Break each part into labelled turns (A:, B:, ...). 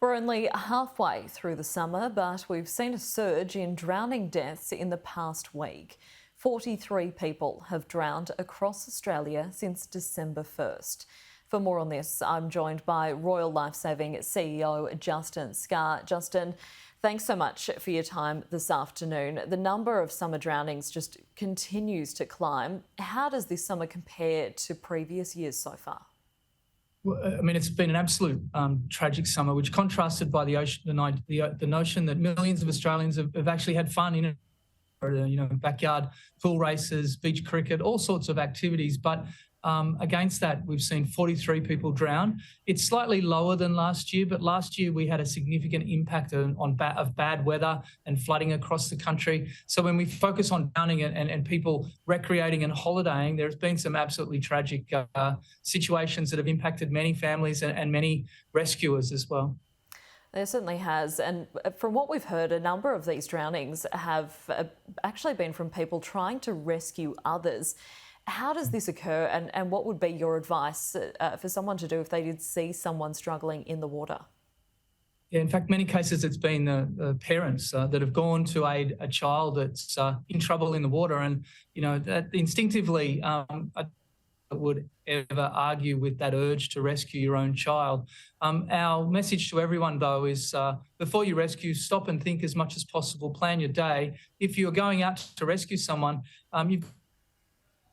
A: We're only halfway through the summer, but we've seen a surge in drowning deaths in the past week. 43 people have drowned across Australia since December 1st. For more on this, I'm joined by Royal Lifesaving CEO Justin Scarr. Justin, thanks so much for your time this afternoon. The number of summer drownings just continues to climb. How does this summer compare to previous years so far?
B: Well, I mean, it's been an absolute tragic summer, which contrasted by the notion that millions of Australians have actually had fun in it. Backyard pool races, beach cricket, all sorts of activities. But against that, we've seen 43 people drown. It's slightly lower than last year, but last year we had a significant impact of bad weather and flooding across the country. So when we focus on drowning and people recreating and holidaying, there's been some absolutely tragic situations that have impacted many families and many rescuers as well.
A: There certainly has. And from what we've heard, a number of these drownings have actually been from people trying to rescue others. How does this occur, and what would be your advice for someone to do if they did see someone struggling in the water?
B: Yeah, in fact, many cases it's been the parents that have gone to aid a child that's in trouble in the water. And, that instinctively, would ever argue with that urge to rescue your own child. Our message to everyone, though, is before you rescue, stop and think as much as possible, plan your day. If you're going out to rescue someone, you've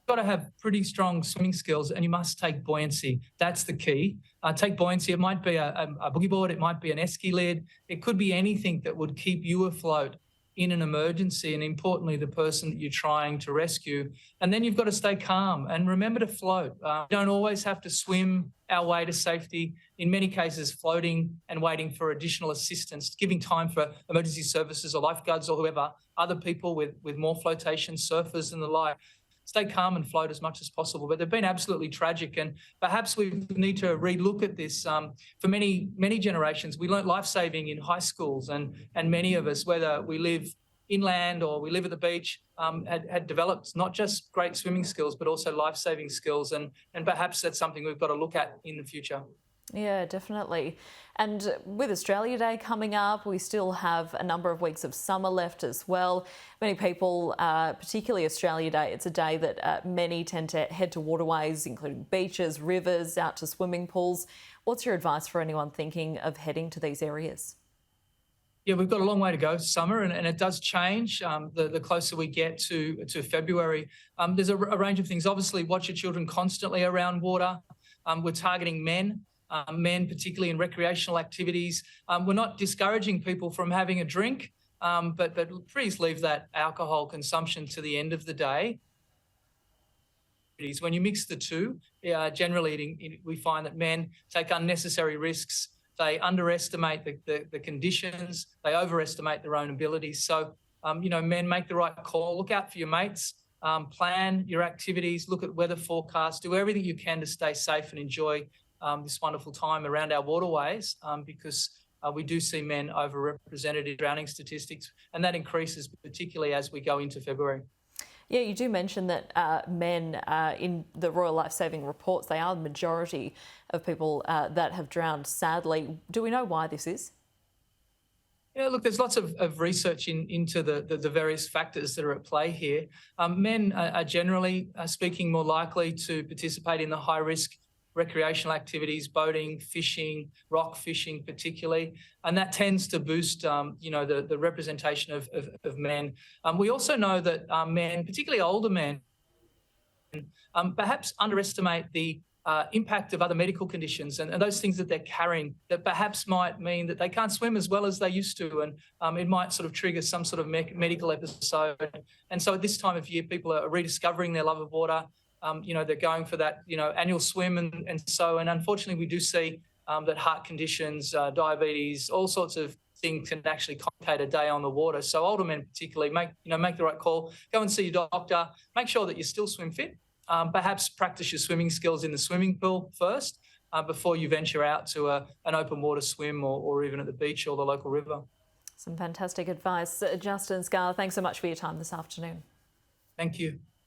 B: got to have pretty strong swimming skills, and you must take buoyancy. That's the key. Take buoyancy. It might be a boogie board, it might be an esky lid, it could be anything that would keep you afloat in an emergency, and importantly, the person that you're trying to rescue. And then you've got to stay calm and remember to float. You don't always have to swim our way to safety. In many cases, floating and waiting for additional assistance, giving time for emergency services or lifeguards or whoever, other people with more flotation, surfers and the like. Stay calm and float as much as possible. But they've been absolutely tragic, and perhaps we need to relook at this. For many generations, we learnt life-saving in high schools, and many of us, whether we live inland or we live at the beach, had developed not just great swimming skills, but also life-saving skills. And perhaps that's something we've got to look at in the future.
A: Yeah, definitely. And with Australia Day coming up, we still have a number of weeks of summer left as well. Many people, particularly Australia Day, it's a day that many tend to head to waterways, including beaches, rivers, out to swimming pools. What's your advice for anyone thinking of heading to these areas?
B: Yeah, we've got a long way to go to summer, and it does change the closer we get to February. There's a range of things. Obviously, watch your children constantly around water. We're targeting men particularly in recreational activities. We're not discouraging people from having a drink, but please leave that alcohol consumption to the end of the day. When you mix the two, generally we find that men take unnecessary risks. They underestimate the conditions. They overestimate their own abilities. So, men, make the right call. Look out for your mates. Plan your activities. Look at weather forecasts. Do everything you can to stay safe and enjoy this wonderful time around our waterways, because we do see men overrepresented in drowning statistics, and that increases particularly as we go into February.
A: Yeah, you do mention that men in the Royal Lifesaving reports, they are the majority of people that have drowned, sadly. Do we know why this is?
B: Yeah, look, there's lots of research into the various factors that are at play here. Men are generally speaking more likely to participate in the high-risk recreational activities, boating, fishing, rock fishing particularly, and that tends to boost, the representation of men. We also know that men, particularly older men, perhaps underestimate the impact of other medical conditions and those things that they're carrying that perhaps might mean that they can't swim as well as they used to, and it might sort of trigger some sort of medical episode. And so at this time of year, people are rediscovering their love of water. They're going for that, annual swim and unfortunately we do see that heart conditions, diabetes, all sorts of things can actually complicate a day on the water. So older men particularly, make the right call. Go and see your doctor. Make sure that you're still swim fit. Perhaps practice your swimming skills in the swimming pool first before you venture out to an open water swim or even at the beach or the local river.
A: Some fantastic advice. Justin Scarr, thanks so much for your time this afternoon.
B: Thank you.